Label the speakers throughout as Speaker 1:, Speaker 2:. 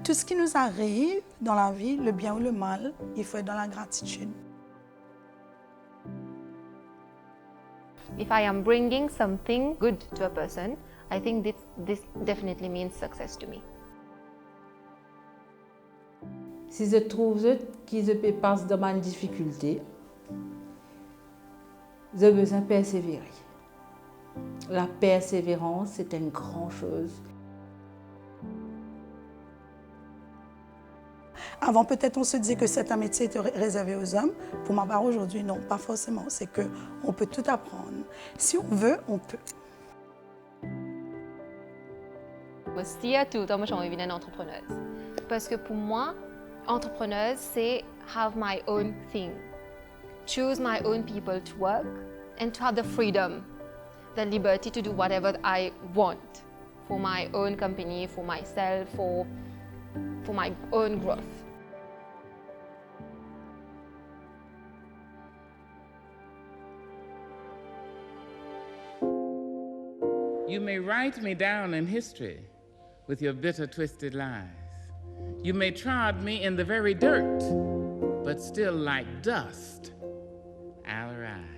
Speaker 1: Tout ce qui nous arrive dans la vie, le bien ou le mal, il faut être dans la gratitude.
Speaker 2: If I am bringing something good to a person, I think this definitely means success to me.
Speaker 3: Si je trouve que je peux passer dans une difficulté, je besoin persévérer. La persévérance, c'est une grande chose.
Speaker 1: Avant, peut-être on se dit que c'est un métier réservé aux hommes. Pour ma part, aujourd'hui, non, pas forcément. C'est qu'on peut tout apprendre. Si on veut, on peut.
Speaker 2: Aussi, à tout temps, j'ai envie d'être entrepreneuse. Parce que pour moi, entrepreneuse, c'est have my own thing. Choose my own people to work and to have the freedom, the liberty to do whatever I want for my own company, for myself, for my own growth.
Speaker 4: You may write me down in history with your bitter, twisted lies. You may trod me in the very dirt, but still like dust, I'll rise.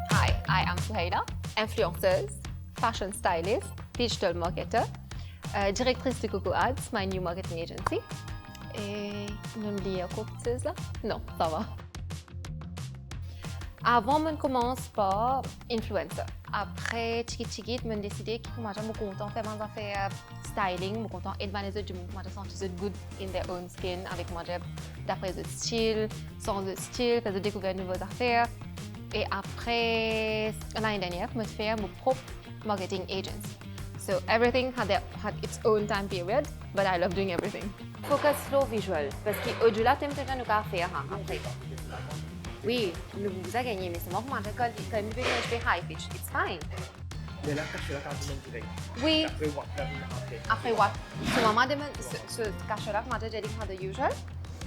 Speaker 2: Hi, I am Suhaila, influenceuse, fashion stylist, digital marketer, directrice de Coco Ads, my new marketing agency. Et n'oubliez pas courtiser là? Non, ça va. Avant, je commence par influencer. Après, tchiki je me décidé que moi, j'aime content faire mes affaires styling, je content aider les autres, moi, je sens qu'ils good in their own skin avec moi, d'après le style, sans le style, faire découvrir de nouvelles affaires. Et après, l'année dernière, je me suis fait mon propre marketing agency. So everything had its own time period, but I love doing everything. Focus sur visual, parce qu'au-delà, tu as nous faire après. Oui, nous vous a gagné, mais c'est moi qui m'en récolte. Quand je fais high pitch, it's fine.
Speaker 5: Mais là, cache la carte de direct.
Speaker 2: Oui.
Speaker 5: Après what? Après.
Speaker 2: Après what? So maman demande ce cache-là que moi j'ai dit que the usual.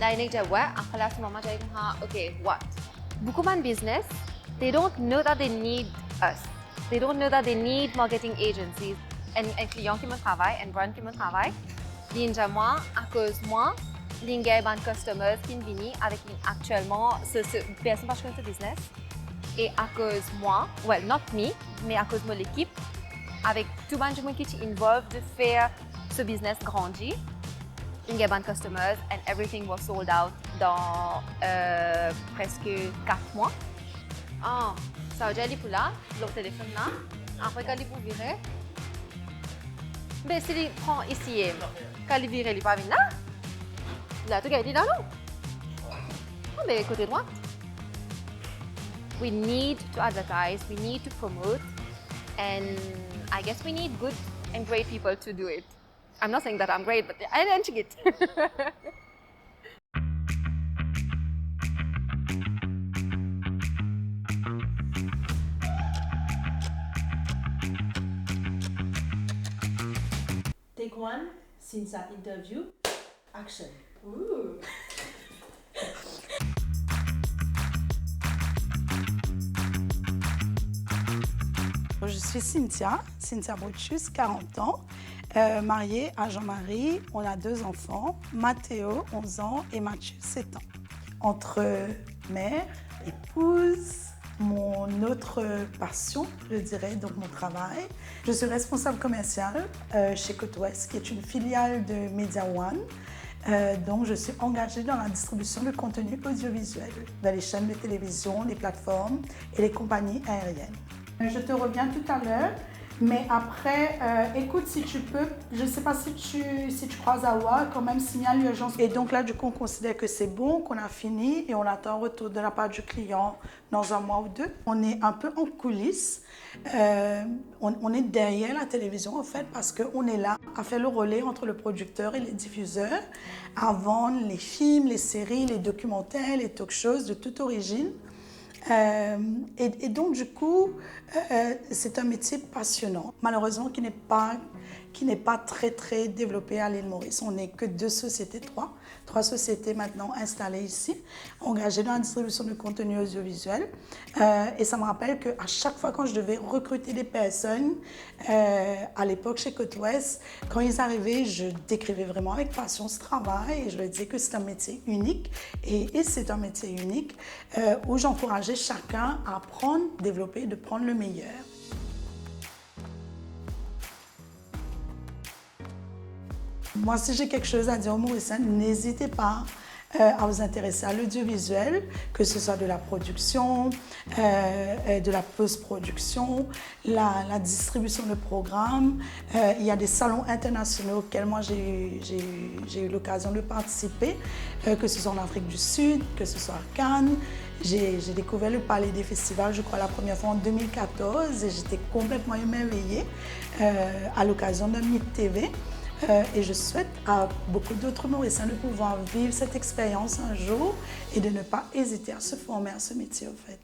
Speaker 2: Là il dit ouais. Après là, maman j'ai dit okay, what? Beaucoup de business, they don't know that they need us. They don't know that they need marketing agencies. Un client qui me travaille, un brand qui me travaille, ils disent moi à cause moi. Il y a des customers qui viennent avec actuellement ce personne qui fait ce business. Et à cause moi, well, not me, mais à cause de l'équipe, avec tout le monde qui est involved de faire ce business grandir, il y a des customers and everything was sold out dans presque 4 mois. Ah, ça veut dire pour là, le téléphone là, après quand il vous virez, ben s'il prend ici, quand il vire, il pas venu là. Là, tu gagnes là, non? Ah, mais côté droit. We need to advertise, we need to promote, and I guess we need good and great people to do it. I'm not saying that I'm great, but I didn't get it.
Speaker 6: Take one, Cynthia interview, action.
Speaker 7: Ooh.
Speaker 1: Je suis Cynthia Brutus, 40 ans, mariée à Jean-Marie. On a 2 enfants, Mathéo, 11 ans, et Mathieu, 7 ans. Entre mère, épouse, mon autre passion, je dirais, donc mon travail. Je suis responsable commerciale chez Côte Ouest, qui est une filiale de Media One. Donc, je suis engagée dans la distribution de contenu audiovisuel dans les chaînes de télévision, les plateformes et les compagnies aériennes. Je te reviens tout à l'heure, mais après, écoute, si tu peux, je ne sais pas si tu croises Awa, quand même signale l'urgence. Et donc là, du coup, on considère que c'est bon, qu'on a fini et on attend un retour de la part du client dans 1 mois ou 2. On est un peu en coulisses, on est derrière la télévision en fait, parce qu'on est là à faire le relais entre le producteur et les diffuseurs, à vendre les films, les séries, les documentaires, les talk shows de toute origine. Et donc, du coup, c'est un métier passionnant, malheureusement qui n'est pas très, très développé à l'île Maurice. On n'est que 2 sociétés, 3 sociétés maintenant installées ici, engagées dans la distribution de contenu audiovisuel. Et ça me rappelle qu'à chaque fois quand je devais recruter des personnes, à l'époque chez Côte-Ouest, quand ils arrivaient, je décrivais vraiment avec passion ce travail et je leur disais que c'est un métier unique. Et c'est un métier unique où j'encourageais chacun à apprendre, développer, de prendre le meilleur. Moi, si j'ai quelque chose à dire aux Mauriciens, n'hésitez pas à vous intéresser à l'audiovisuel, que ce soit de la production, de la post-production, la distribution de programmes. Il y a des salons internationaux auxquels moi j'ai eu l'occasion de participer, que ce soit en Afrique du Sud, que ce soit à Cannes. J'ai découvert le Palais des Festivals, je crois, la première fois en 2014 et j'étais complètement émerveillée à l'occasion d'un Meet TV. Et je souhaite à beaucoup d'autres Mauriciens de pouvoir vivre cette expérience un jour et de ne pas hésiter à se former à ce métier, en fait.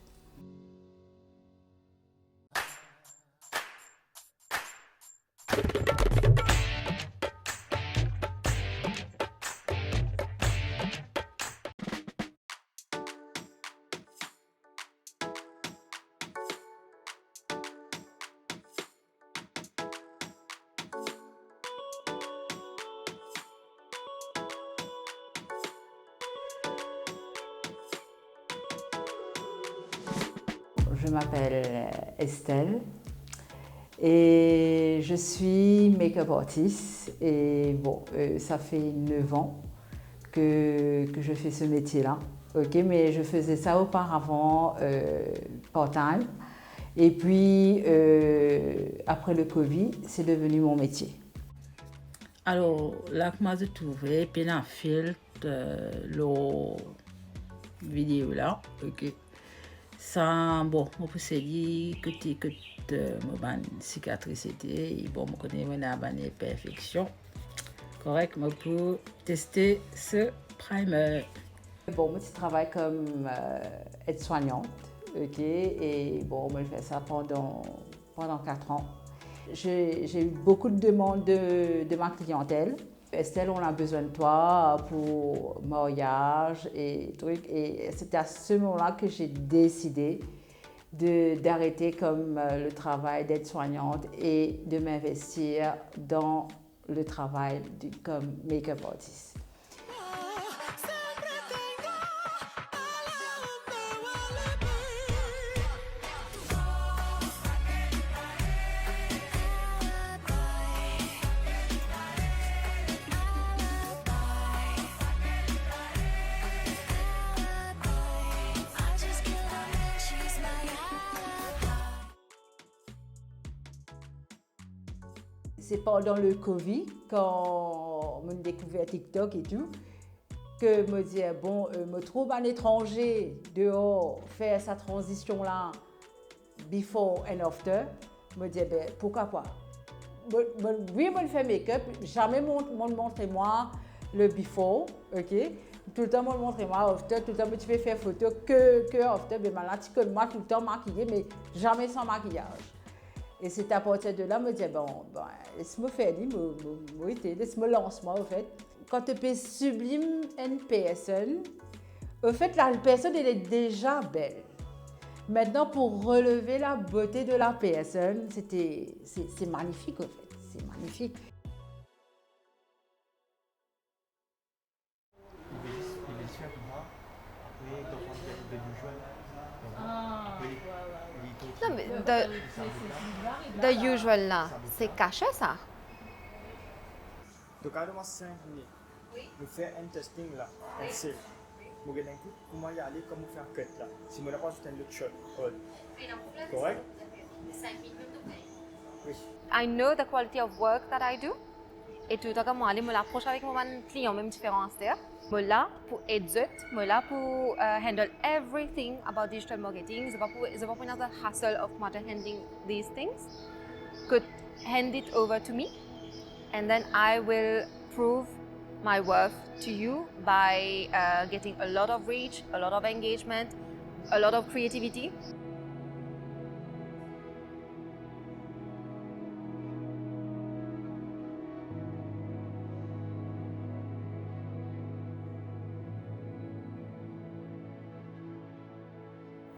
Speaker 3: Je m'appelle Estelle et je suis make-up artist et bon, ça fait 9 ans que je fais ce métier-là, ok, mais je faisais ça auparavant part-time et puis après le Covid, c'est devenu mon métier.
Speaker 7: Alors, là, moi, j'ai trouvé un filtre, la vidéo là, ok. Ça, bon, on peut se dire que mon cicatrice était, bon, je connais mon perfection. Correct, je peux tester ce primer.
Speaker 3: Bon, moi, je travaille comme aide-soignante, ok, et bon, moi, je fais ça pendant 4 ans. J'ai eu beaucoup de demandes de ma clientèle. Estelle, on a besoin de toi pour mariage et trucs. Et c'est à ce moment-là que j'ai décidé d'arrêter comme le travail d'aide-soignante et de m'investir dans le travail comme make-up artist. C'est pendant le Covid, quand on a découvert TikTok et tout, que me disais, bon, me trouve un étranger dehors faire sa transition-là, before and after, me disais, ben, pourquoi pas? Oui, je fais make-up, jamais montrez-moi le before, ok? Tout le temps, montrez-moi after, tout le temps, tu fais faire photo que after, mais maintenant, tu connais moi tout le temps maquillée, mais jamais sans maquillage. Et c'est à partir de là, je me disais, bon, laisse-moi faire, laisse-moi lancer, moi, en fait. Quand tu peux sublime une personne, en fait, la personne, elle est déjà belle. Maintenant, pour relever la beauté de la personne, c'est magnifique, en fait. C'est magnifique.
Speaker 2: Non, mais the usual là, c'est caché ça.
Speaker 5: Donc, à 5 minutes, nous faisons un testing là, on sait. Nous regardons comment y aller, comment faire cut là. Si nous n'avons pas fait un autre shot, correct? Oui.
Speaker 2: I know the quality of work that I do. Et tout à moi, je l'approche avec mon client, même différence there. Je suis là pour aider, je suis là pour handle everything about digital marketing. Je ne vais pas prendre the hassle of handling these things. Could hand it over to me, and then I will prove my worth to you by getting a lot of reach, a lot of engagement, a lot of creativity.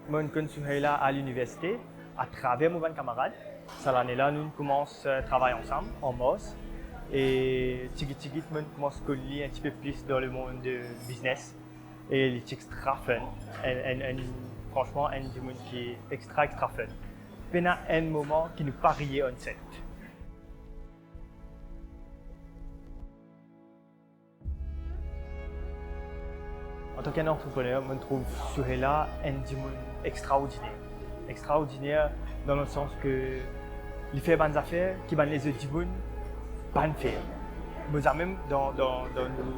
Speaker 5: Moi, je connais Souheila à l'université, à travers mes camarades. Cette année-là, nous commençons à travailler ensemble, en MOS. Et petit, nous commençons à connaître un petit peu plus dans le monde du business. Et elle est extra fun. Franchement, elle est monde qui est extra fun. Il y a un moment qui nous pariait on set. En tant qu'entrepreneur, je trouve Souheila un monde extraordinaire. Extraordinaire dans le sens que il fait bonnes affaires qui les autres gens pas faire. Moi, même dans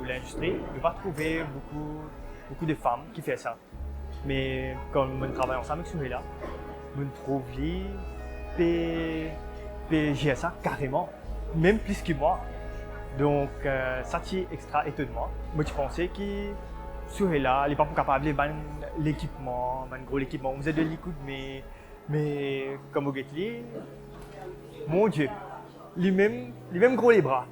Speaker 5: l'industrie, je n'ai pas trouvé beaucoup de femmes qui font ça. Mais quand on travaille ensemble avec Souheila, je trouve qu'elle gère ça carrément, même plus que moi. Donc, ça c'est extra étonnant. Moi, je pensais que Souheila, elle n'est pas capable de faire l'équipement, un gros équipement. Vous êtes de l'écoute, mais comme vous dites, mon Dieu, lui-même gros les bras.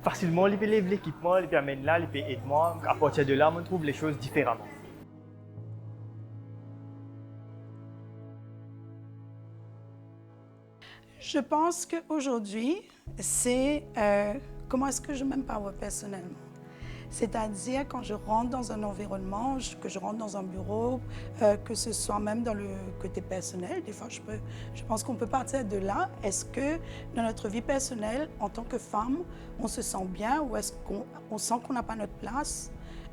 Speaker 5: Facilement, il peut lever l'équipement, il peut amener là, il peut aider moi. À partir de là, on trouve les choses différemment.
Speaker 1: Je pense qu'aujourd'hui, c'est comment est-ce que je m'empower personnellement. C'est-à-dire quand je rentre dans un environnement, que je rentre dans un bureau, que ce soit même dans le côté personnel, des fois je pense qu'on peut partir de là. Est-ce que dans notre vie personnelle, en tant que femme, on se sent bien ou est-ce qu'on sent qu'on n'a pas notre place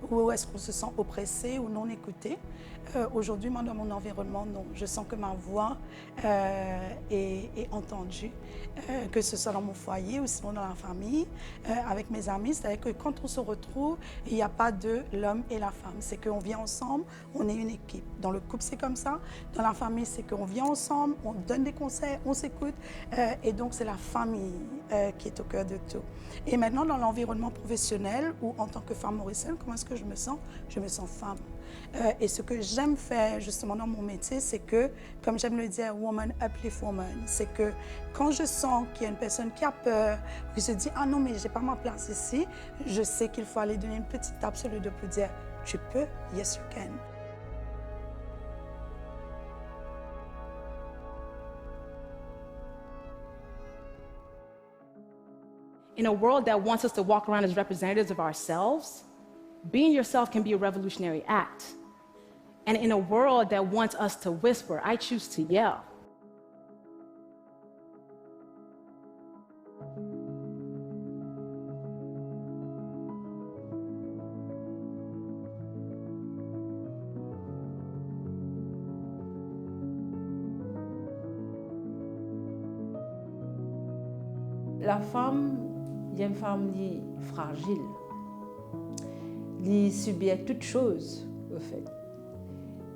Speaker 1: ou est-ce qu'on se sent oppressé ou non écouté? Aujourd'hui, moi, dans mon environnement, non. Je sens que ma voix est entendue, que ce soit dans mon foyer ou sinon dans la famille, avec mes amis. C'est-à-dire que quand on se retrouve, il n'y a pas de l'homme et la femme. C'est qu'on vient ensemble, on est une équipe. Dans le couple, c'est comme ça. Dans la famille, c'est qu'on vient ensemble, on donne des conseils, on s'écoute. Et donc, c'est la famille qui est au cœur de tout. Et maintenant, dans l'environnement professionnel ou en tant que femme mauricienne, comment est-ce que je me sens? Je me sens femme. Et ce que j'aime faire justement dans mon métier, c'est que, comme j'aime le dire, woman uplift woman, c'est que quand je sens qu'il y a une personne qui a peur, qui se dit « Ah non, mais j'ai pas ma place ici », je sais qu'il faut aller donner une petite tape sur le dos pour dire « Tu peux, yes you can ».
Speaker 6: In a world that wants us to walk around as representatives of ourselves, being yourself can be a revolutionary act. And in a world that wants us to whisper, I choose to yell.
Speaker 3: La femme, il y a une femme fragile. Elle subit toutes choses, au fait.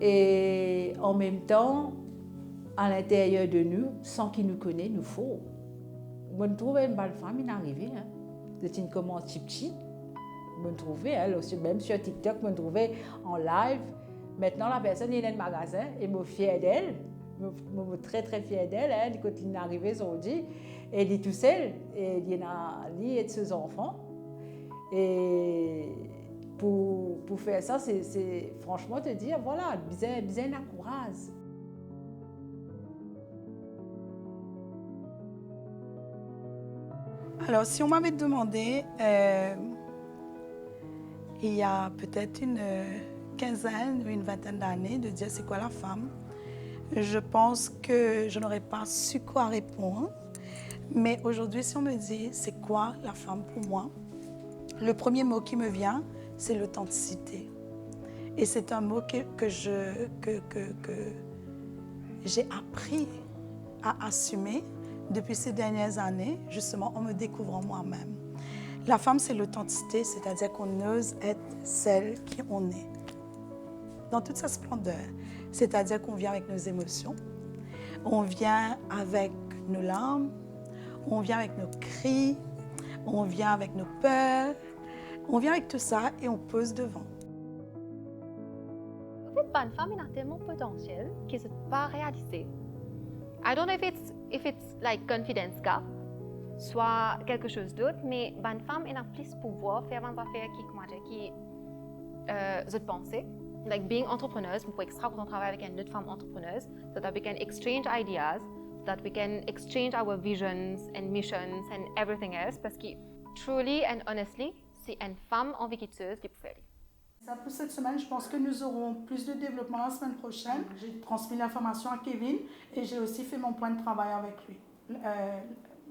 Speaker 3: Et en même temps, à l'intérieur de nous, sans qu'il nous connaisse, nous faut. Moi, je trouve une belle femme, il est arrivé. C'est une commande chip-chip. Je me trouvais, même sur TikTok, je me trouvais en live. Maintenant, la personne est dans le magasin et je suis fière d'elle. Je suis très, très fière d'elle. Quand il est arrivé, on dit, elle est toute seule. Et il y a ses enfants. Et pour faire ça, c'est franchement te dire, voilà, bien la courage.
Speaker 1: Alors, si on m'avait demandé, il y a peut-être une quinzaine ou une vingtaine d'années, de dire c'est quoi la femme, je pense que je n'aurais pas su quoi répondre. Mais aujourd'hui, si on me dit c'est quoi la femme pour moi, le premier mot qui me vient, c'est l'authenticité. Et c'est un mot que j'ai appris à assumer depuis ces dernières années, justement en me découvrant moi-même. La femme, c'est l'authenticité, c'est-à-dire qu'on ose être celle qui on est, dans toute sa splendeur. C'est-à-dire qu'on vient avec nos émotions, on vient avec nos larmes, on vient avec nos cris, on vient avec nos peurs, on vient avec tout ça et on pose devant.
Speaker 2: En fait, une femme a tellement de potentiel qu'elle ne peut pas réaliser. I don't know if it's like confidence gap, soit quelque chose d'autre, mais une femme a plus pouvoir faire des affaires qui je pensais. Like being entrepreneuse, pour extra quand on travaille avec une autre femme entrepreneuse, so that we can exchange ideas, so that we can exchange our visions and missions and everything else, parce que truly and honestly, c'est une femme envictueuse qui peut faire.
Speaker 1: Ça, pour cette semaine, je pense que nous aurons plus de développement la semaine prochaine. J'ai transmis l'information à Kevin et j'ai aussi fait mon point de travail avec lui,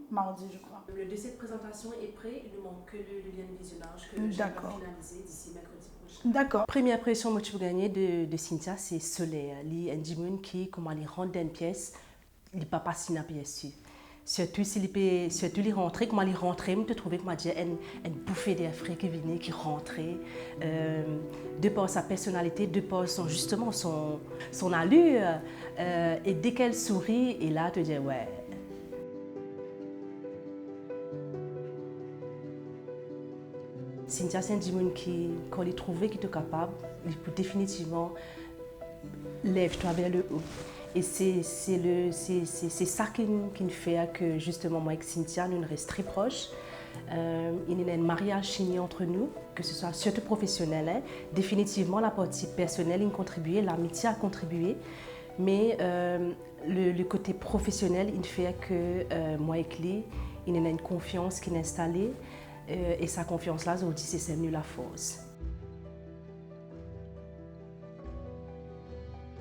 Speaker 1: mardi, je crois.
Speaker 8: Le dossier de présentation est prêt, il ne manque que le lien de visionnage que je vais finaliser d'ici mercredi prochain.
Speaker 1: D'accord.
Speaker 8: Première impression que tu peux gagner de Cynthia, c'est soleil. Il y a un qui, comment il rentre dans une pièce, il n'est pas passé dans la pièce. Surtout s'il est rentré, comment il est rentré, je trouvais que une bouffée d'air frais qui venait, qui rentrait. De par sa personnalité, de par justement son allure. Et dès qu'elle sourit, et là, tu te dis ouais. Cynthia, c'est un dimanche qui, quand il trouvait qu'il était capable, il peut définitivement lève-toi vers le haut. Et c'est ça qui fait que justement moi et Cynthia, nous restons très proches. Il y a un mariage signé entre nous, que ce soit surtout professionnel. Hein. Définitivement, la partie personnelle a contribué, l'amitié a contribué. Mais le côté professionnel, il fait que moi et lui, il y a une confiance qui est installée. Et sa confiance-là, aujourd'hui, c'est celle de la force.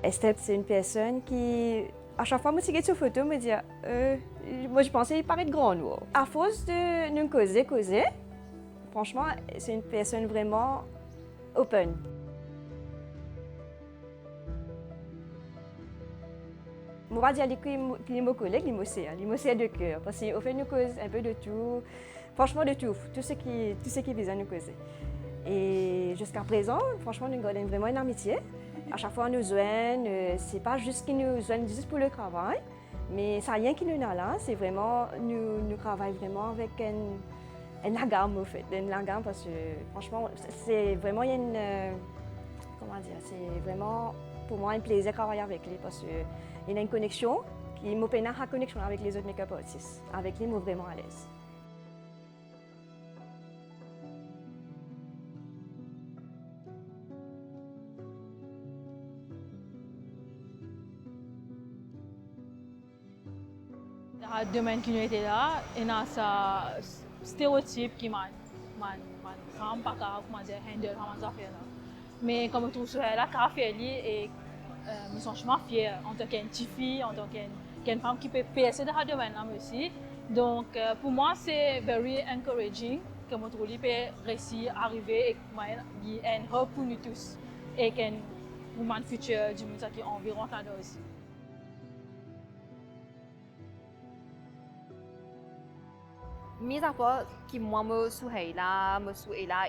Speaker 9: Estelle, c'est une personne qui, à chaque fois que je regarde sur photo, me dit moi je pensais qu'il paraît grand nous. À force de nous causer, franchement, c'est une personne vraiment open. Je vais dire que les mots collègues, les mots c'est de cœur, parce qu'au fait nous cause un peu de tout, franchement de tout ce qui vise à nous causer. Et jusqu'à présent, franchement, nous gardons vraiment une amitié. À chaque fois, nous joignent, c'est pas juste qu'ils nous joignent juste pour le travail, mais ça rien qui nous a là, c'est vraiment, nous travaillons vraiment avec un agarme au fait, un agarme parce que franchement, c'est vraiment c'est vraiment pour moi un plaisir de travailler avec lui parce qu'il y a une connexion qui m'a peine à connexion avec les autres make-up artistes. Avec lui, je suis vraiment à l'aise.
Speaker 6: Dans le domaine qui nous était là, il y a ce stéréotype qui m'a femme pas capable de handle ces affaires. Mais comme je trouve ça là, café et je suis franchement fière en tant qu'une petite fille, en tant qu'une femme qui peut percer dans ce domaine là aussi. Donc pour moi c'est very encouraging que mon trouve peut réussir à arriver et qu'il y ait un hope pour nous tous et qu'un woman future du monde qui est environ là aussi.
Speaker 2: Mis à part que moi me suis là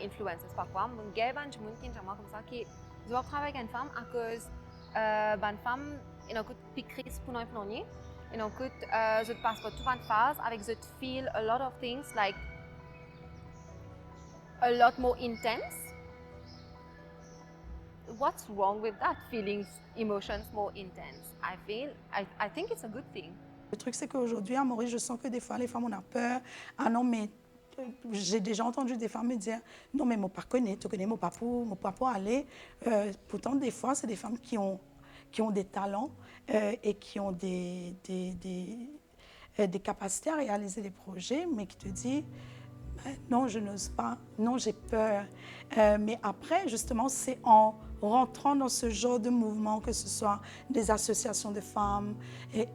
Speaker 2: influences parfois, il y a des gens qui sont comme ça qui doivent travailler avec une femme à cause une femme elle a une crise pour nous influencer, elle a je passe par toute une phase avec je feel a lot of things like a lot more intense. What's wrong with that? Feelings, emotions more intense. I think it's a good thing.
Speaker 1: Le truc, c'est qu'aujourd'hui, à Maurice, je sens que des fois, les femmes, on a peur. Ah non, mais j'ai déjà entendu des femmes me dire non, mais moi, pas connais, tu connais mon papa aller. Pourtant, des fois, c'est des femmes qui ont des talents et qui ont des capacités à réaliser des projets, mais qui te disent non, je n'ose pas, non, j'ai peur. Mais après, justement, c'est en rentrant dans ce genre de mouvement, que ce soit des associations de femmes,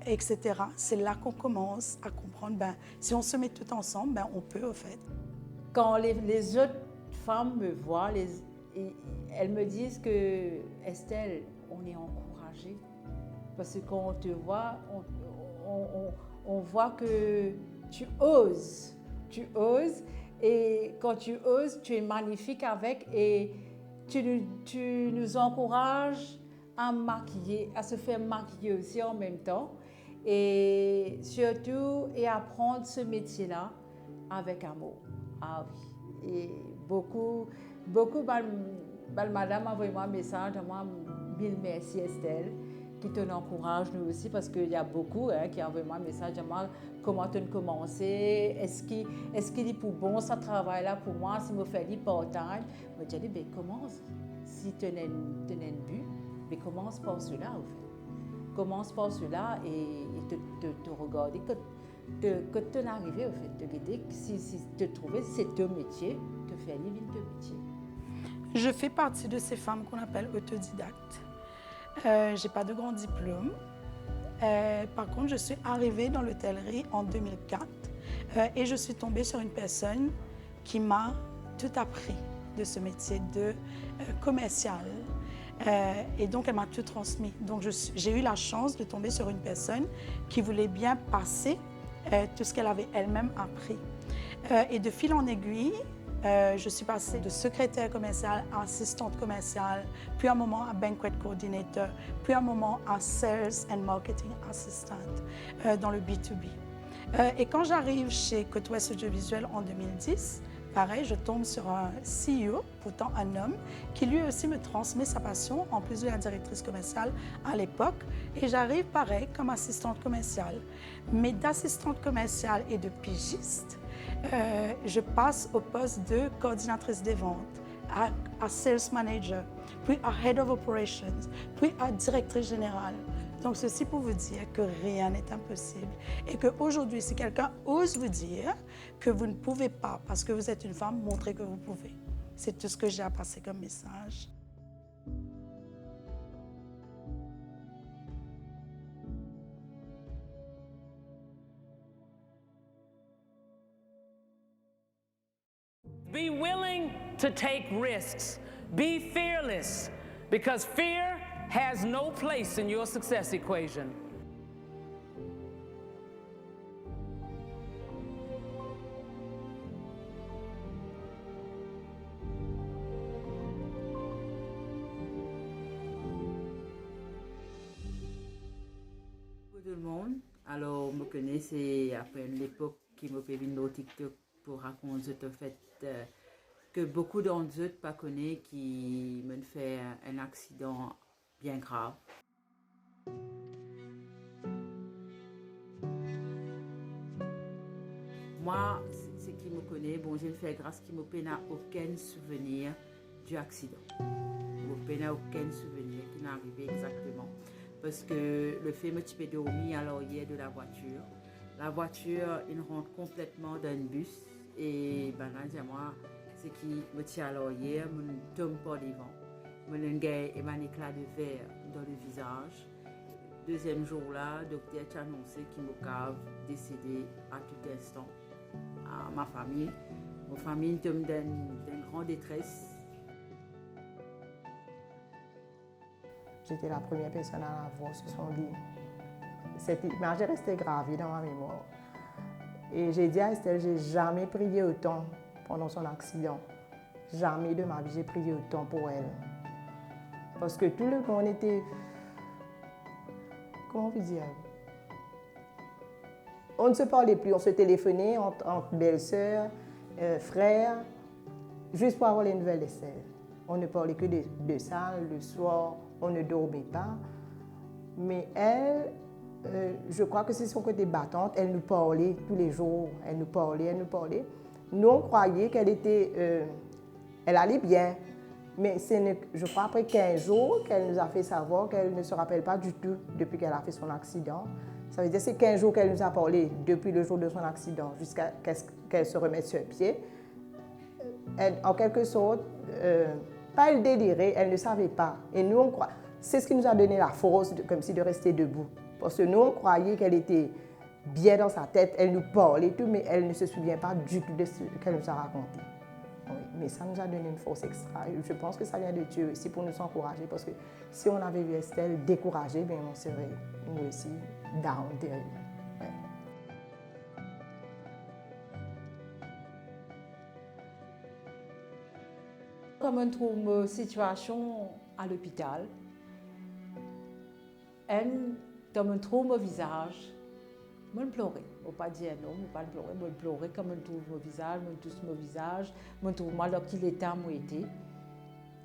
Speaker 1: etc., c'est là qu'on commence à comprendre, si on se met tout ensemble, on peut, au fait.
Speaker 3: Quand les autres femmes me voient, elles me disent que Estelle, on est encouragée. Parce que quand on te voit, on voit que tu oses. Et quand tu oses, tu es magnifique avec et tu nous encourages à maquiller, à se faire maquiller aussi en même temps. Et surtout, et apprendre ce métier-là avec amour. Ah oui. Et beaucoup, madame a envoyé moi un message, moi, mille merci Estelle, qui te encourage nous aussi, parce qu'il y a beaucoup qui envoient moi un message à moi, comment tu as commencé, est-ce qu'il est pour bon, ça travail là pour moi, si je fais du part-time. Je me dis, ben, commence, si tu as un but, mais commence par cela, en fait. Commence par cela et te regarder que tu es arrivé, en fait, te guider, si te trouver, c'est ton métier, te faire vivre ton métier.
Speaker 1: Je fais partie de ces femmes qu'on appelle autodidactes. Je n'ai pas de grand diplôme. Par contre, je suis arrivée dans l'hôtellerie en 2004 et je suis tombée sur une personne qui m'a tout appris de ce métier de commercial. Et donc, elle m'a tout transmis. Donc, j'ai eu la chance de tomber sur une personne qui voulait bien passer tout ce qu'elle avait elle-même appris. Et de fil en aiguille, je suis passée de secrétaire commerciale à assistante commerciale, puis un moment à banquet coordinator, puis un moment à sales and marketing assistant dans le B2B. Et quand j'arrive chez Côte Ouest Audiovisuel en 2010, pareil, je tombe sur un CEO, pourtant un homme, qui lui aussi me transmet sa passion, en plus de la directrice commerciale à l'époque. Et j'arrive pareil comme assistante commerciale. Mais d'assistante commerciale et de pigiste, je passe au poste de coordinatrice des ventes, à sales manager, puis à head of operations, puis à directrice générale. Donc ceci pour vous dire que rien n'est impossible et qu'aujourd'hui, si quelqu'un ose vous dire que vous ne pouvez pas parce que vous êtes une femme, montrez que vous pouvez. C'est tout ce que j'ai à passer comme message.
Speaker 10: Be willing to take risks. Be fearless, because fear has no place in your success equation.
Speaker 7: Tout le monde, alors je me connais, c'est après l'époque qui m'a fait venir TikTok pour raconter le fait que beaucoup d'entre eux ne pas connaissent qui m'ont fait un accident bien grave. Moi, c'est qui me connaît, bon, j'ai fait grâce qui me n'a aucun souvenir du accident. Je n'ai aucun souvenir qui n'est arrivé exactement. Parce que le fait me t'ai dormi à l'arrière de la voiture. La voiture, il rentre complètement dans le bus. Et ben là, moi, c'est qui me tient à l'arrière, me tombe par devant. Me l'engage et un éclat de verre dans le visage. Deuxième jour là, le docteur a annoncé qu'il me cave décédé à tout instant. À ma famille. Ma famille tombe dans une grande détresse.
Speaker 11: J'étais la première personne à la voir sur son lit. Cette image est restée gravée dans ma mémoire. Et j'ai dit à Estelle, j'ai jamais prié autant pendant son accident. Jamais de ma vie, j'ai prié autant pour elle. Parce que tout le monde était... Comment vous dire? On ne se parlait plus, on se téléphonait entre belles-sœurs, frères, juste pour avoir les nouvelles d'Estelle. On ne parlait que de ça. Le soir, on ne dormait pas. Mais elle, je crois que c'est son côté battante. Elle nous parlait tous les jours. Elle nous parlait. Nous, on croyait qu'elle était... elle allait bien. Mais je crois après 15 jours qu'elle nous a fait savoir qu'elle ne se rappelle pas du tout depuis qu'elle a fait son accident. Ça veut dire que c'est 15 jours qu'elle nous a parlé depuis le jour de son accident jusqu'à qu'elle se remette sur pied. En quelque sorte, pas elle délirait, elle ne savait pas. Et nous, on croit. C'est ce qui nous a donné la force, comme si de rester debout. Parce que nous, on croyait qu'elle était bien dans sa tête, elle nous parlait et tout, mais elle ne se souvient pas du tout de ce qu'elle nous a raconté. Oui, mais ça nous a donné une force extra. Et je pense que ça vient de Dieu aussi pour nous encourager. Parce que si on avait vu Estelle découragée, bien, on serait nous aussi down, terrible. Ouais.
Speaker 3: Comme on trouve une situation à l'hôpital, comme on trouve mon visage, je pleurais. Je ne vais pas dire non, je ne vais pas pleurer. Je pleurais comme on trouve mon visage, je touche mon visage, je trouve mal dans quel état j'ai été.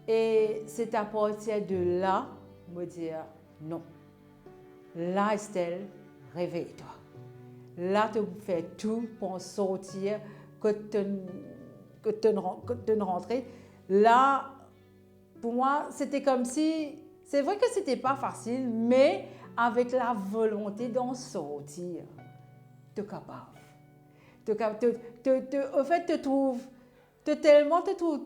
Speaker 3: Et c'est à partir de là, me dire non. Là, Estelle, réveille-toi. Là, tu fais tout pour sortir, que tu rentrer. Là, pour moi, c'était comme si... C'est vrai que ce n'était pas facile, mais avec la volonté d'en sortir, tu es capable. En fait, tu trouves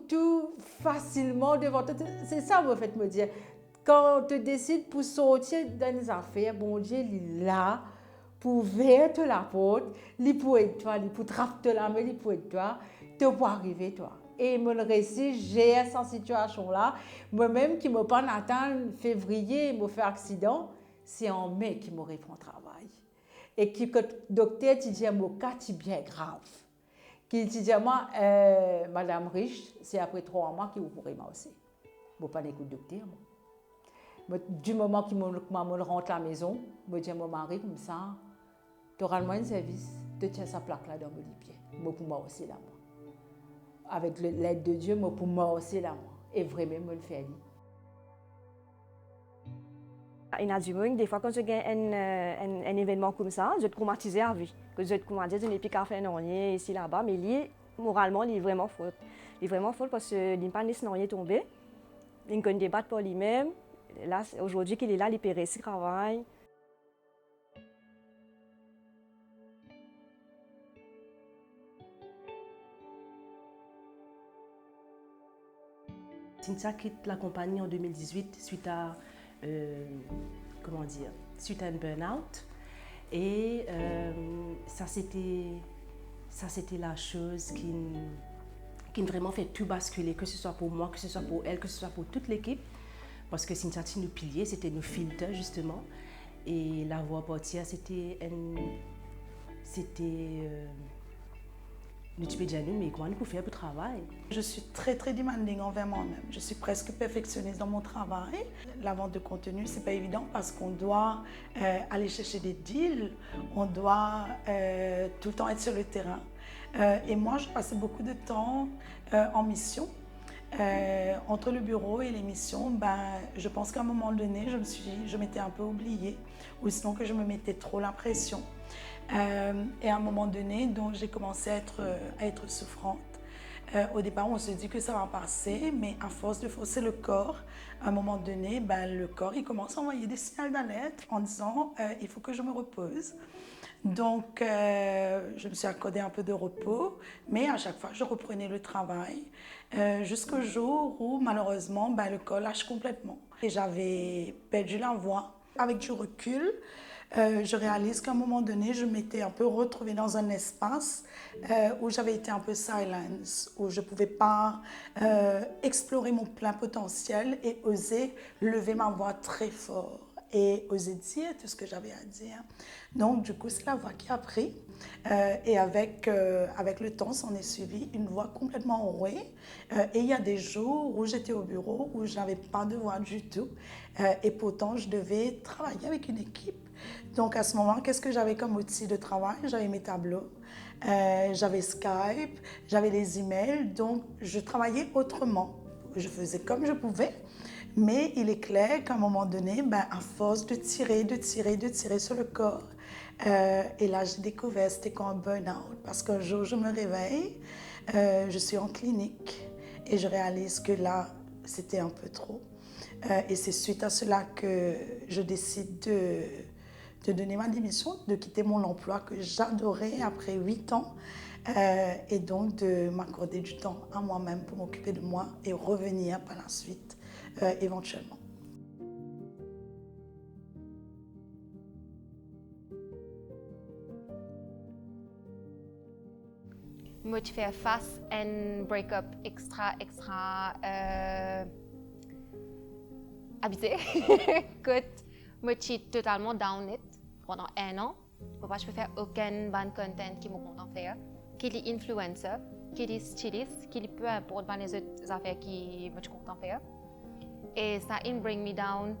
Speaker 3: tout facilement devant toi. C'est ça, en fait, me dire. Quand tu décides pour sortir dans les affaires, bon Dieu, il est là pour ouvrir la porte, il pour aider toi, il pour trapper la main, il pour aider toi, tu peux arriver toi. Et mon récit, j'ai cette situation-là. Moi-même, qui me pas atteint février, me fait accident, c'est en mai qui me reprend travail. Et que le docteur dit, mon cas est bien grave. Qui dit, moi, Madame Riche, c'est après 3 mois qu'il vous pourrez moi aussi. Je ne pas écouter le docteur. Du moment qu'il me rentre à la maison, je dis à mon mari comme ça, tu auras le moins de service, tu tiens sa plaque là dans mon pied. Moi pour moi aussi là, moi. Avec l'aide de Dieu, moi pour moi aussi là, moi. Et vraiment, je le fais.
Speaker 9: Il y a du monde, des fois quand je gagne un événement comme ça, je te traumatise à vie. Que je te traumatise, je n'ai plus qu'à faire un rien ici là-bas, mais lui, moralement, il est vraiment fort. Il est vraiment fort parce qu'il n'est pas laissé tomber. Il ne débattre pour lui-même. Là, aujourd'hui qu'il est là, il peut réussir le travail.
Speaker 8: Cynthia quitte la compagnie en 2018 suite à suite à un burn-out. Et ça c'était la chose qui vraiment fait tout basculer, que ce soit pour moi, que ce soit pour elle, que ce soit pour toute l'équipe. Parce que Cynthia, c'était nos piliers, c'était nos filtres justement. Et la voir partir, c'était tu peux dire nous, mais comment nous pouvons faire pour le travail?
Speaker 1: Je suis très demanding envers moi-même. Je suis presque perfectionniste dans mon travail. La vente de contenu, c'est pas évident parce qu'on doit aller chercher des deals, on doit tout le temps être sur le terrain. Et moi, je passais beaucoup de temps en mission. Entre le bureau et les missions, je pense qu'à un moment donné, je m'étais un peu oubliée, ou sinon que je me mettais trop la pression. Et à un moment donné, donc, j'ai commencé à être souffrante. Au départ, on se dit que ça va passer, mais à force de forcer le corps, à un moment donné, le corps il commence à envoyer des signaux d'alerte en disant il faut que je me repose. Donc, je me suis accordé un peu de repos, mais à chaque fois, je reprenais le travail jusqu'au jour où, malheureusement, le corps lâche complètement. Et j'avais perdu la voix. Avec du recul, je réalise qu'à un moment donné, je m'étais un peu retrouvée dans un espace où j'avais été un peu silence, où je ne pouvais pas explorer mon plein potentiel et oser lever ma voix très fort et oser dire tout ce que j'avais à dire. Donc, du coup, c'est la voix qui a pris. Et avec le temps, s'en est suivi une voix complètement rouée. Et il y a des jours où j'étais au bureau, où je n'avais pas de voix du tout. Et pourtant, je devais travailler avec une équipe. Donc, à ce moment, qu'est-ce que j'avais comme outil de travail? J'avais mes tableaux, j'avais Skype, j'avais les emails. Donc, je travaillais autrement. Je faisais comme je pouvais. Mais il est clair qu'à un moment donné, à force de tirer sur le corps, et là j'ai découvert c'était quoi un burn-out. Parce qu'un jour je me réveille, je suis en clinique et je réalise que là c'était un peu trop. Et c'est suite à cela que je décide de donner ma démission, de quitter mon emploi que j'adorais après 8 ans. Et donc de m'accorder du temps à moi-même pour m'occuper de moi et revenir par la suite. Éventuellement.
Speaker 2: Moi, tu fais face à un break-up extra habité. Écoute, moi, je suis totalement down it pendant 1 an. Je peux faire aucun bon content qui me compte faire. Qu'il est influencer, qu'il est styliste, qu'il est peu importe les autres affaires qui me compte faire. Et ça bring me down.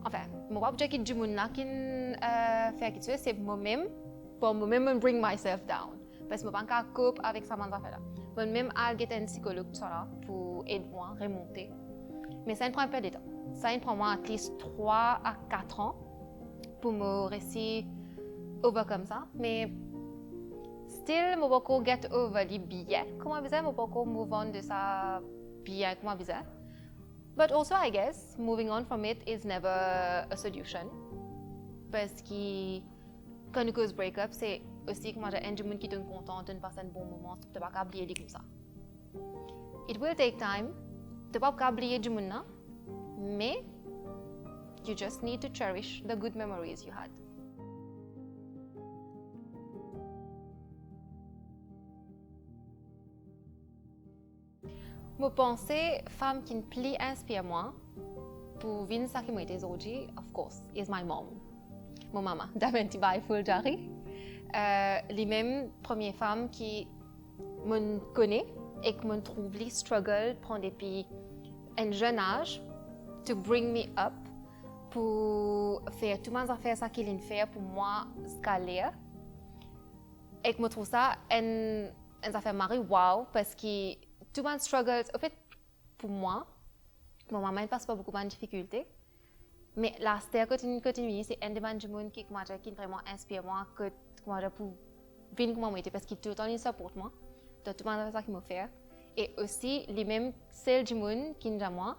Speaker 2: Enfin, moi, je dis que du monde là qui fait quelque chose, c'est moi-même, pour moi-même bring myself down. Parce que je ne peux pas couper avec ça, moi-même, je vais un psychologue pour aider moi à remonter. Mais ça prend un peu de temps. ça il prend moi at least 3 à 4 ans pour me réussir over comme ça. Mais still, je peux get over les billets. Comment je peux move on de ça bien comment je But also, I guess, moving on from it is never a solution. Parce que quand nous cause break-up, c'est aussi que moi j'ai un monde qui est content de passer un bon moment, tu ne peux pas oublier comme ça. It will take time, tu ne peux pas oublier du monde, mais you just need to cherish the good memories you had. Je pense que femme qui me inspire moi pour venir ça qui m'a été aujourd'hui, of course, is my mom. Mon maman, Damenti Bai Fuljari. Les mêmes premières femmes qui me connaissent et qui me trouvent les struggles prendre depuis un jeune âge to bring me up pour faire tout le monde faire ça qu'il fait pour moi scaler. Et que me trouve ça une affaire Marie wow parce que tout le monde struggle. En fait, pour moi, mon maman ne passe pas beaucoup de difficultés. Mais la star continue, c'est un des gens qui vraiment inspire moi, que moi je peux venir comme moi parce qu'il tout le temps il supporte moi. Donc tout le monde fait ça qu'il me fait. Et aussi les mêmes celles du monde qui nous moi,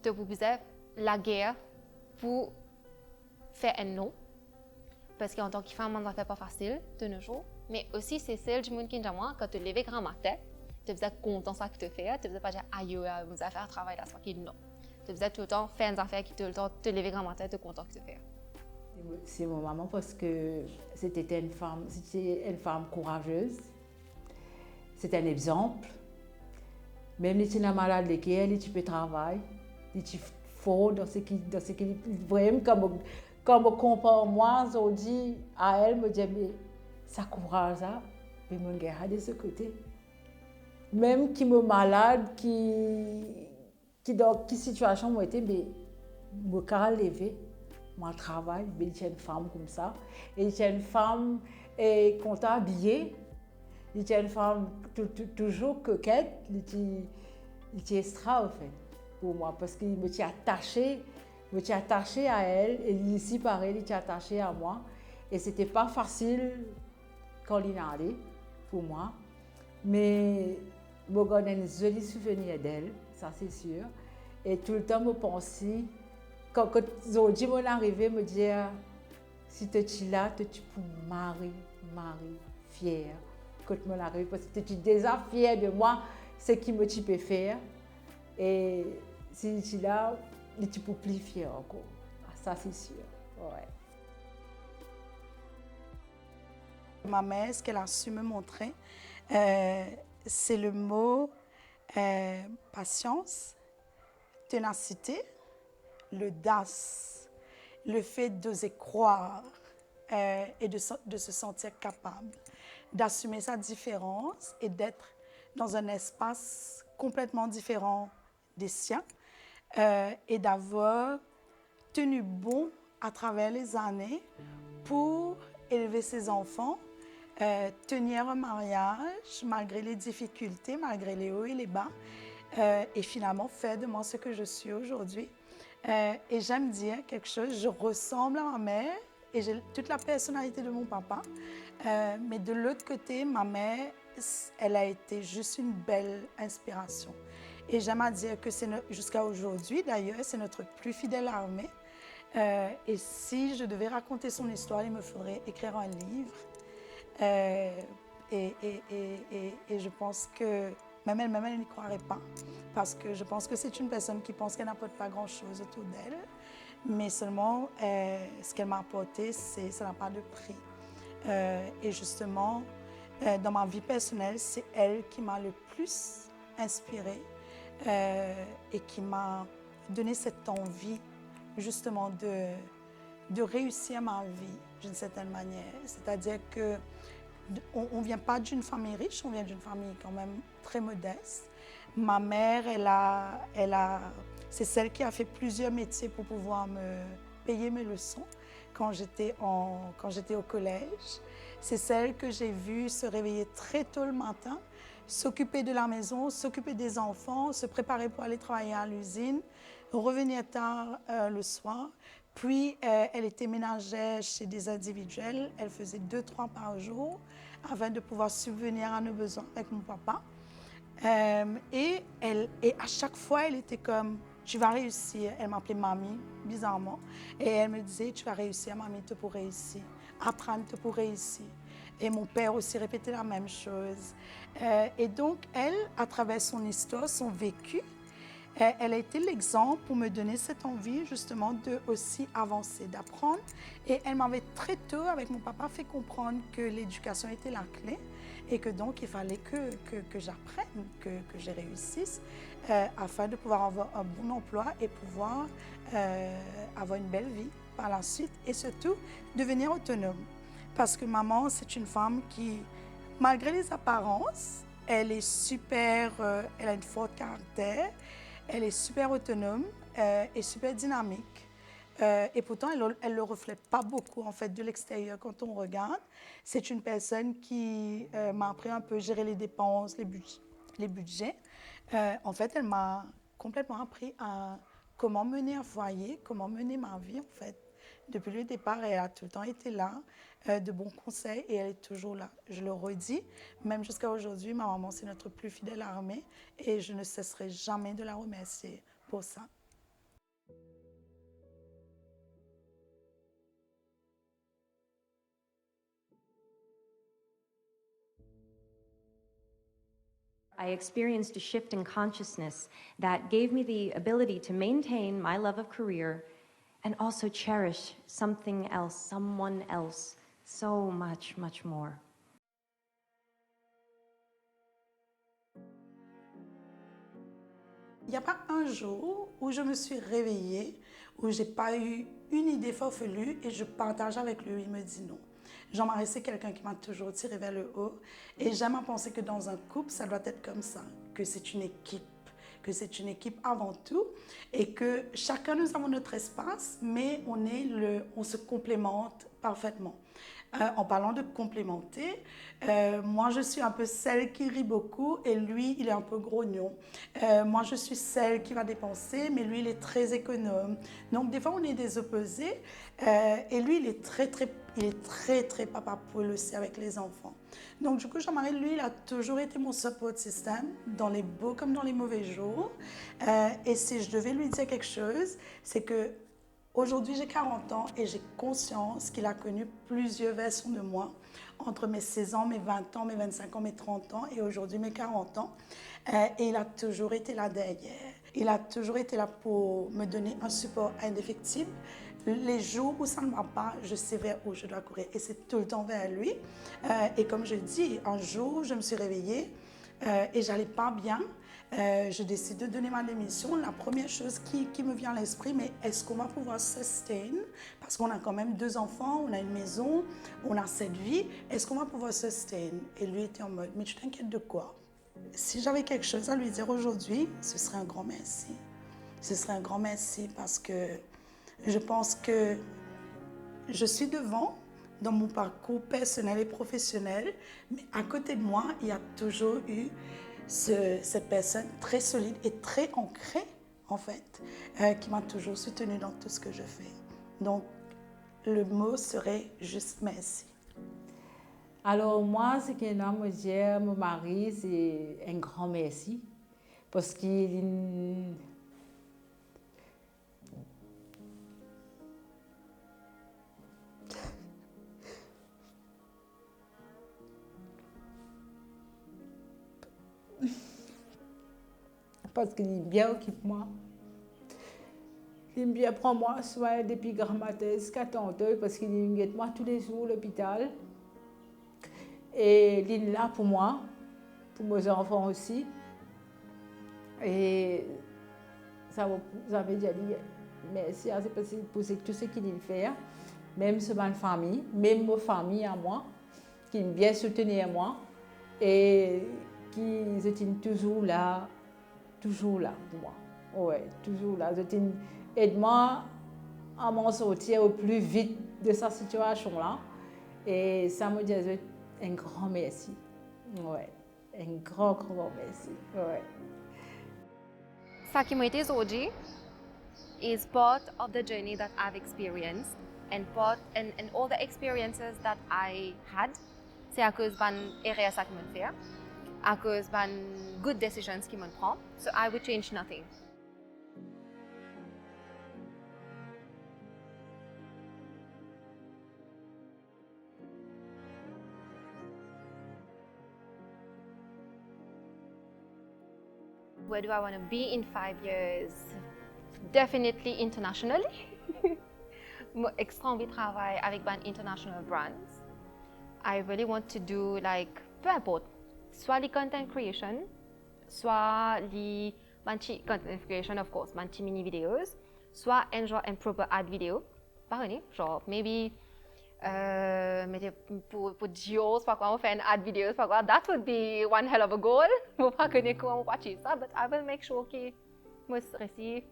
Speaker 2: de poser la guerre pour faire un non. Parce qu'en tant que femme, ça fait pas facile de nos jours. Mais aussi c'est celles du monde qui nous moi, quand tu lèves grand matin, tu faisais content ça que tu fais, tu faisais pas dire aïe, vous allez faire travail là, ça qui non. Tu faisais tout le temps faire des affaires qui tout le temps te lever grand matin, te content que tu fais.
Speaker 3: C'est mon maman parce que c'était une femme courageuse. C'est un exemple. Même si tu es malade, tu peux travailler, tu fort dans ce qui vraiment comme je compare moi aujourd'hui à elle, me dit mais ça courage ça, mais mon gars de ce côté. Même qui me malade, qui dans quelle situation moi était, mais me carré levé, moi travaille, mais il y a une femme comme ça, et il y a une femme qu'on t'a habillée, il y a une femme toujours coquette, il est extra en fait pour moi parce qu'il me tient attaché à elle et ici pareil, il était attaché à moi et c'était pas facile quand il est allé pour moi, mais je garde un joli souvenir d'elle, ça c'est sûr. Et tout le temps, je pensais, quand aujourd'hui mon arrivé, me dire si tu es là, tu peux Marie, fière. Quand mon arrivé, parce que tu es déjà fière de moi, ce qui me peut faire. Et si tu es là, tu peux plus fière encore. Ça c'est sûr. Ouais.
Speaker 1: Ma mère, ce qu'elle a su me montrer, c'est le mot patience, ténacité, l'audace, le fait d'oser croire et de se sentir capable, d'assumer sa différence et d'être dans un espace complètement différent des siens et d'avoir tenu bon à travers les années pour élever ses enfants, tenir un mariage malgré les difficultés, malgré les hauts et les bas, et finalement faire de moi ce que je suis aujourd'hui. Et j'aime dire quelque chose, je ressemble à ma mère et j'ai toute la personnalité de mon papa, mais de l'autre côté, ma mère, elle a été juste une belle inspiration. Et j'aime à dire que jusqu'à aujourd'hui, d'ailleurs, c'est notre plus fidèle armée. Et si je devais raconter son histoire, il me faudrait écrire un livre. Et je pense que même elle n'y croirait pas, parce que je pense que c'est une personne qui pense qu'elle n'apporte pas grand-chose autour d'elle, mais seulement ce qu'elle m'a apporté, ça n'a pas de prix. Et justement, dans ma vie personnelle, c'est elle qui m'a le plus inspirée et qui m'a donné cette envie justement de réussir ma vie d'une certaine manière. C'est-à-dire que on ne vient pas d'une famille riche, on vient d'une famille quand même très modeste. Ma mère, c'est celle qui a fait plusieurs métiers pour pouvoir me payer mes leçons quand j'étais au collège. C'est celle que j'ai vue se réveiller très tôt le matin, s'occuper de la maison, s'occuper des enfants, se préparer pour aller travailler à l'usine, revenir tard le soir. Puis, elle était ménagère chez des individuels. Elle faisait 2-3 par jour afin de pouvoir subvenir à nos besoins avec mon papa. Et à chaque fois, elle était comme, tu vas réussir. Elle m'appelait mamie, bizarrement. Et elle me disait, tu vas réussir, mamie, tu pour réussir. Apprendre, tu pour réussir. Et mon père aussi répétait la même chose. Et donc, elle, à travers son histoire, son vécu, elle a été l'exemple pour me donner cette envie justement de aussi avancer, d'apprendre. Et elle m'avait très tôt, avec mon papa, fait comprendre que l'éducation était la clé et que donc il fallait que j'apprenne, que je réussisse afin de pouvoir avoir un bon emploi et pouvoir avoir une belle vie par la suite et surtout devenir autonome. Parce que maman, c'est une femme qui, malgré les apparences, elle est super, elle a une forte caractère. Elle est super autonome et super dynamique. Et pourtant, elle ne le reflète pas beaucoup en fait, de l'extérieur quand on regarde. C'est une personne qui m'a appris un peu à gérer les dépenses, les budgets. En fait, elle m'a complètement appris à comment mener un foyer, comment mener ma vie en fait. Depuis le départ, elle a tout le temps été là, de bons conseils et elle est toujours là. Je le redis, même jusqu'à aujourd'hui, ma maman, c'est notre plus fidèle armée et je ne cesserai jamais de la remercier pour ça.
Speaker 12: I experienced a shift in consciousness that gave me the ability to maintain my love of career and also cherish something else, someone else, so much, much more.
Speaker 1: Il n'y a pas un jour où je me suis réveillée, où je n'ai pas eu une idée farfelue et je partage avec lui, il me dit non. Jean-Marie, c'est quelqu'un qui m'a toujours tiré vers le haut et j'aime à penser que dans un couple, ça doit être comme ça, que c'est une équipe avant tout et que chacun nous avons notre espace, mais on se complémente parfaitement. En parlant de complémenter, moi je suis un peu celle qui rit beaucoup et lui il est un peu grognon. Moi je suis celle qui va dépenser mais lui il est très économe. Donc des fois on est des opposés et lui il est très papa poule aussi avec les enfants. Donc du coup Jean-Marie lui il a toujours été mon support system dans les beaux comme dans les mauvais jours. Et si je devais lui dire quelque chose, c'est que aujourd'hui, j'ai 40 ans et j'ai conscience qu'il a connu plusieurs versions de moi entre mes 16 ans, mes 20 ans, mes 25 ans, mes 30 ans et aujourd'hui mes 40 ans. Et il a toujours été là derrière. Il a toujours été là pour me donner un support indéfectible. Les jours où ça ne va pas, je sais vers où je dois courir et c'est tout le temps vers lui. Et comme je dis, un jour, je me suis réveillée et j'allais pas bien. Je décide de donner ma démission. La première chose qui me vient à l'esprit, mais est-ce qu'on va pouvoir sustain? Parce qu'on a quand même 2 enfants, on a une maison, on a cette vie. Est-ce qu'on va pouvoir sustain? Et lui était en mode, mais tu t'inquiètes de quoi? Si j'avais quelque chose à lui dire aujourd'hui, ce serait un grand merci. Ce serait un grand merci parce que je pense que je suis devant dans mon parcours personnel et professionnel, mais à côté de moi, il y a toujours eu cette personne très solide et très ancrée, en fait, qui m'a toujours soutenue dans tout ce que je fais. Donc, le mot serait juste merci.
Speaker 3: Alors, moi, ce que je me dire, mon mari, c'est un grand merci. Parce qu'il parce qu'il bien occupe moi. Il bien prend moi soin depuis grand matin jusqu'à tantôt parce qu'il me moi tous les jours à l'hôpital. Et il est là pour moi, pour mes enfants aussi. Et ça veut dire merci pour tout ce qu'il fait, même sur ma famille, même ma famille à moi, qui me bien soutenir moi et qui étaient toujours là pour moi. Ouais, toujours là. Aide-moi à m'en sortir au plus vite de cette situation-là. Et ça me dit un grand merci. Ouais, un grand merci. Ouais.
Speaker 2: Ça qui m'a été aujourd'hui, is part of the journey that I've experienced and all the experiences that I had, c'est à cause ban erreurs ça que je fais, à cause ban good decisions qui me prend. So I would change nothing. Where do I want to be in 5 years? Definitely internationally. J'ai extra envie de travailler avec des international brands. I really want to do like, peu importe, soit les content creation, soit les content creation, of course, les mini videos, soit un genre un proper ad vidéo. Par exemple, genre, maybe, pour Gio, c'est pas quoi, on fait un ad vidéo, c'est pas quoi, that would be one hell of a goal. Je ne sais pas comment on va achieve ça, but I will make sure que moi, réussi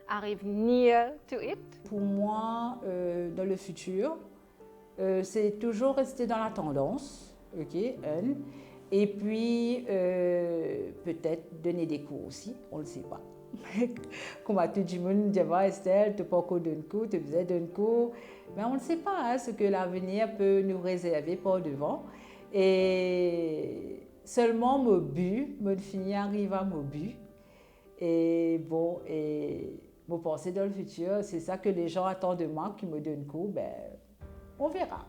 Speaker 2: arrive near to it.
Speaker 3: Pour moi, dans le futur, c'est toujours rester dans la tendance, ok, et puis peut-être donner des cours aussi, on ne le sait pas. Comme tout le monde dit, Estelle, tu n'as pas encore donné cours, tu as besoin d'un cours, mais on ne sait pas hein, ce que l'avenir peut nous réserver par devant. Et seulement mon but, mon fini arrive à mon but. Et bon, et mon pensée dans le futur, c'est ça que les gens attendent de moi, qui me donnent cours, ben, on verra.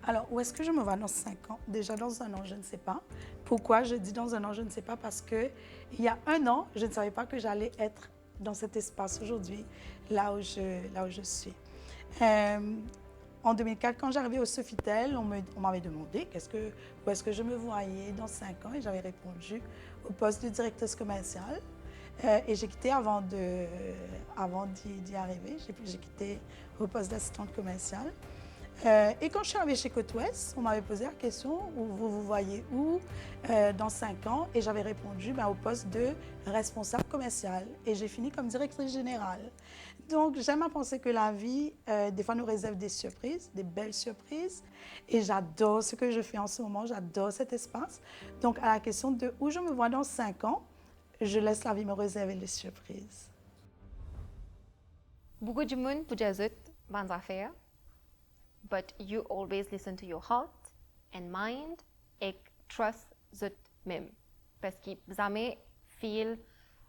Speaker 1: Alors, où est-ce que je me vois dans 5 ans? Déjà dans un an, je ne sais pas. Pourquoi je dis dans un an, je ne sais pas? Parce qu'il y a un an, je ne savais pas que j'allais être dans cet espace aujourd'hui, là où je suis. En 2004, quand j'arrivais au Sofitel, on m'avait demandé où est-ce que je me voyais dans 5 ans et j'avais répondu au poste de directrice commerciale. Et j'ai quitté avant d'y arriver, j'ai quitté au poste d'assistante commerciale. Et quand je suis arrivée chez Côte-Ouest, on m'avait posé la question, vous vous voyez où dans 5 ans? Et j'avais répondu au poste de responsable commercial. Et j'ai fini comme directrice générale. Donc j'aime à penser que la vie, des fois, nous réserve des surprises, des belles surprises. Et j'adore ce que je fais en ce moment, j'adore cet espace. Donc à la question de où je me vois dans 5 ans, je laisse la vie me réserver les surprises.
Speaker 2: Beaucoup de monde peut dire bonnes affaires. But you always listen to your heart and mind et trust zut même. Parce que jamais feel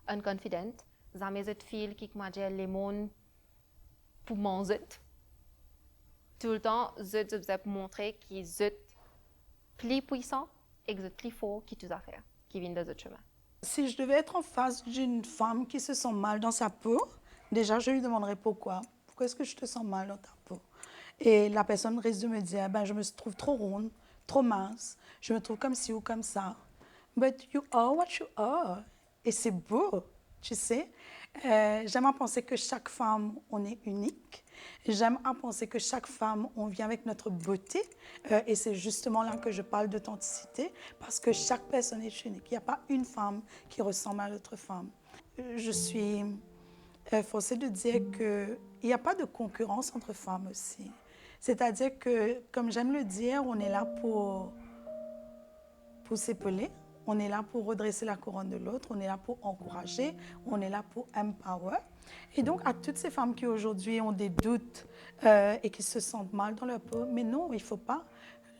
Speaker 2: unconfident, jamais zut feel qui m'a dit les mots pour mon zut. Tout le temps, zut pour montrer qu'ils zut plus puissant et zut plus fort qui tout affaires qui viennent de zut chemin.
Speaker 1: Si je devais être en face d'une femme qui se sent mal dans sa peau, déjà je lui demanderais pourquoi. Pourquoi est-ce que je te sens mal dans ta peau? Et la personne risque de me dire, je me trouve trop ronde, trop mince, je me trouve comme ci ou comme ça. But you are what you are. Et c'est beau, tu sais. J'aime à penser que chaque femme, on est unique. J'aime à penser que chaque femme, on vient avec notre beauté. Et c'est justement là que je parle d'authenticité, parce que chaque personne est unique. Il n'y a pas une femme qui ressemble à l'autre femme. Je suis forcée de dire qu'il n'y a pas de concurrence entre femmes aussi. C'est-à-dire que, comme j'aime le dire, on est là pour s'épauler, on est là pour redresser la couronne de l'autre, on est là pour encourager, on est là pour empower. Et donc, à toutes ces femmes qui aujourd'hui ont des doutes et qui se sentent mal dans leur peau, mais non, il ne faut pas.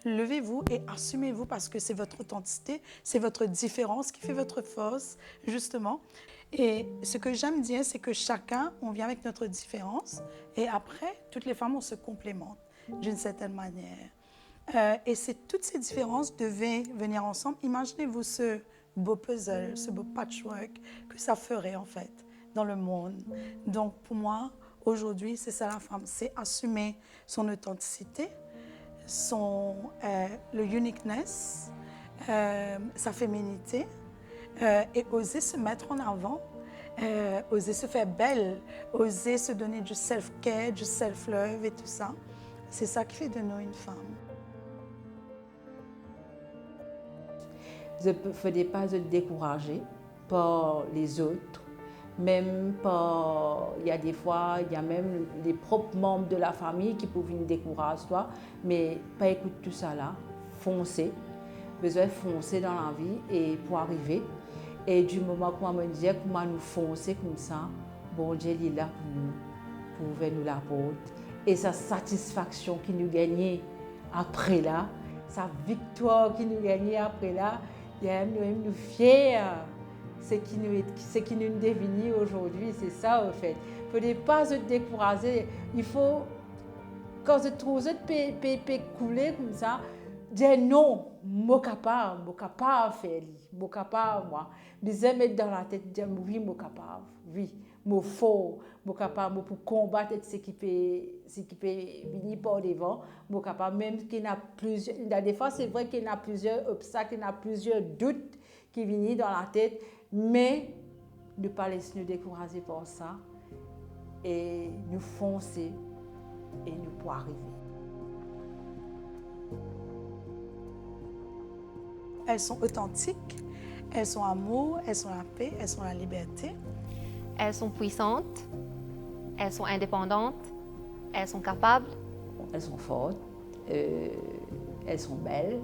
Speaker 1: Levez-vous et assumez-vous parce que c'est votre authenticité, c'est votre différence qui fait votre force, justement. Et ce que j'aime dire, c'est que chacun, on vient avec notre différence et après, toutes les femmes, on se complémente d'une certaine manière. Et toutes ces différences devaient venir ensemble. Imaginez-vous ce beau puzzle, ce beau patchwork que ça ferait en fait dans le monde. Donc pour moi, aujourd'hui, c'est ça la femme, c'est assumer son authenticité, le uniqueness, sa féminité et oser se mettre en avant, oser se faire belle, oser se donner du self-care, du self-love et tout ça. C'est ça qui fait de nous une femme.
Speaker 3: Il ne faudrait pas se décourager par les autres, même par... Il y a des fois, il y a même les propres membres de la famille qui peuvent nous décourager, mais pas écouter tout ça là, foncer. Besoin de foncer dans la vie et pour arriver. Et du moment qu'on me dit comment nous foncer comme ça, bon Dieu il est là pour ouvrir nous la porte. Et sa satisfaction qui nous gagnait après là, sa victoire qui nous gagnait après là, nous fiers. Ce qui nous définit aujourd'hui, c'est ça en fait. Il ne faut pas se décourager. Il faut, quand je trouve ça couler comme ça, dire non, je suis capable de faire, je suis capable, moi. Je vais mettre dans la tête, dire oui, je suis capable, oui, je suis fort, je suis capable pour combattre ce qui peut venir par devant, je suis capable, même qu'il y a plusieurs, des fois c'est vrai qu'il y a plusieurs obstacles, il y a plusieurs doutes qui viennent dans la tête, mais ne pas laisser nous décourager par ça et nous foncer et nous pour arriver.
Speaker 1: Elles sont authentiques, elles sont amour, elles sont la paix, elles sont la liberté.
Speaker 2: Elles sont puissantes, elles sont indépendantes, elles sont capables.
Speaker 3: Elles sont fortes, elles sont belles,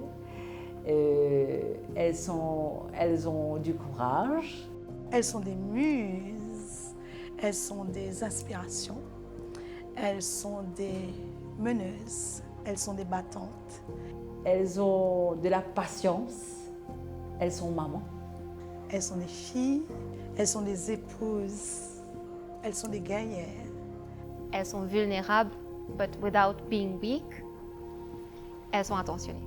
Speaker 3: elles ont du courage.
Speaker 1: Elles sont des muses, elles sont des inspirations, elles sont des meneuses, elles sont des battantes.
Speaker 3: Elles ont de la patience, elles sont mamans.
Speaker 1: Elles sont des filles, elles sont des épouses, elles sont des guerrières.
Speaker 2: Elles sont vulnérables, but without being weak. Elles sont attentionnées.